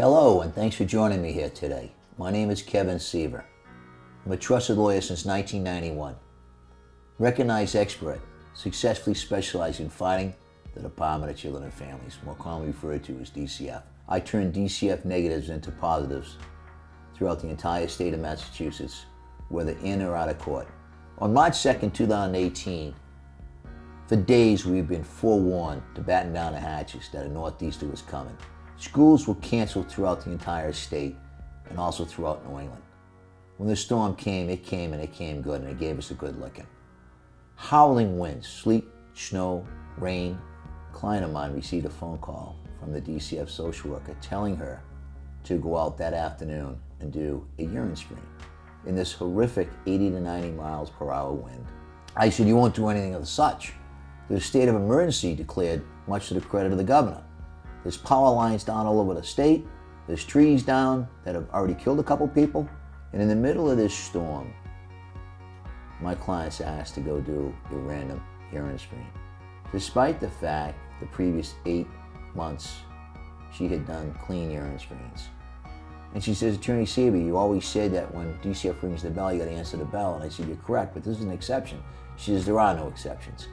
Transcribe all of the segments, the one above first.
Hello, and thanks for joining me here today. My name is Kevin Seaver. I'm a trusted lawyer since 1991. Recognized expert, successfully specializing in fighting the Department of Children and Families, more commonly referred to as DCF. I turn DCF negatives into positives throughout the entire state of Massachusetts, whether in or out of court. On March 2nd, 2018, for days we've been forewarned to batten down the hatches that a northeaster was coming. Schools were canceled throughout the entire state and also throughout New England. When the storm came, and it came good, and it gave us a good licking. Howling winds, sleet, snow, rain. A client of mine received a phone call from the DCF social worker telling her to go out that afternoon and do a urine screen in this horrific 80 to 90 miles per hour wind. I said, you won't do anything of such. There's a state of emergency declared, much to the credit of the governor. There's power lines down all over the state. There's trees down that have already killed a couple people. And in the middle of this storm, my client's asked to go do a random urine screen. Despite the fact the previous 8 months she had done clean urine screens. And she says, Attorney Seaver, you always said that when DCF rings the bell, you gotta answer the bell. And I said, you're correct, but this is an exception. She says, there are no exceptions.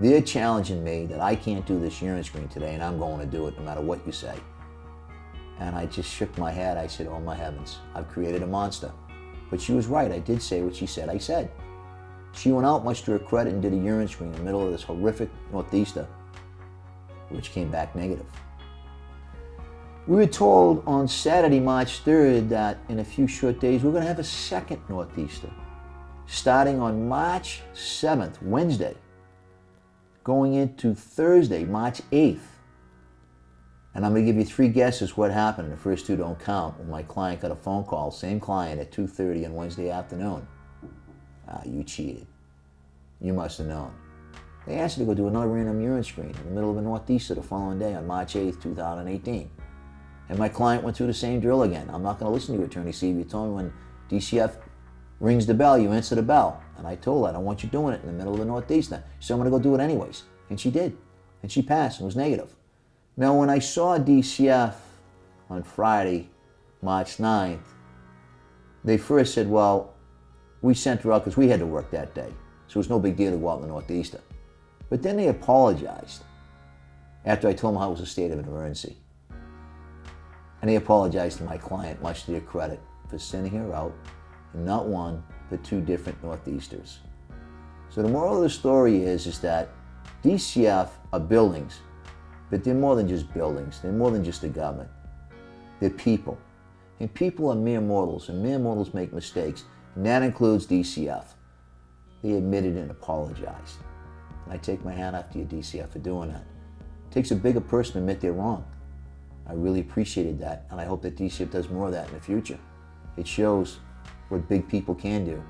They're challenging me that I can't do this urine screen today, and I'm going to do it no matter what you say. And I just shook my head. I said, oh my heavens, I've created a monster. But she was right. I did say what she said I said. She went out, much to her credit, and did a urine screen in the middle of this horrific northeaster, which came back negative. We were told on Saturday, March 3rd, that in a few short days, we're going to have a second northeaster, starting on March 7th, Wednesday, going into Thursday, March 8th. And I'm going to give you 3 guesses what happened. The first 2 don't count. When my client got a phone call, same client, at 2:30 on Wednesday afternoon. You cheated. You must have known. They asked her to go do another random urine screen in the middle of a northeaster the following day on March 8th, 2018. And my client went through the same drill again. I'm not going to listen to you, Attorney Seaver. You told me when DCF rings the bell, you answer the bell. And I told her, I don't want you doing it in the middle of the northeaster. She said, I'm going to go do it anyways. And she did. And she passed and was negative. Now, when I saw DCF on Friday, March 9th, they first said, well, we sent her out because we had to work that day. So it was no big deal to go out in the northeaster. But then they apologized after I told them how it was a state of emergency. And they apologized to my client, much to their credit, for sending her out in not one, but 2 different northeasters. So the moral of the story is that DCF are buildings, but they're more than just buildings. They're more than just the government. They're people. And people are mere mortals, and mere mortals make mistakes, and that includes DCF. They admitted and apologized. And I take my hat off to you, DCF, for doing that. It takes a bigger person to admit they're wrong. I really appreciated that, and I hope that DCF does more of that in the future. It shows what big people can do.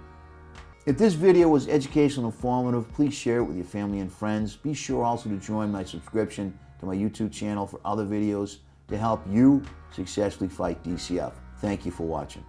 If this video was educational and informative, please share it with your family and friends. Be sure also to join my subscription to my YouTube channel for other videos to help you successfully fight DCF. Thank you for watching.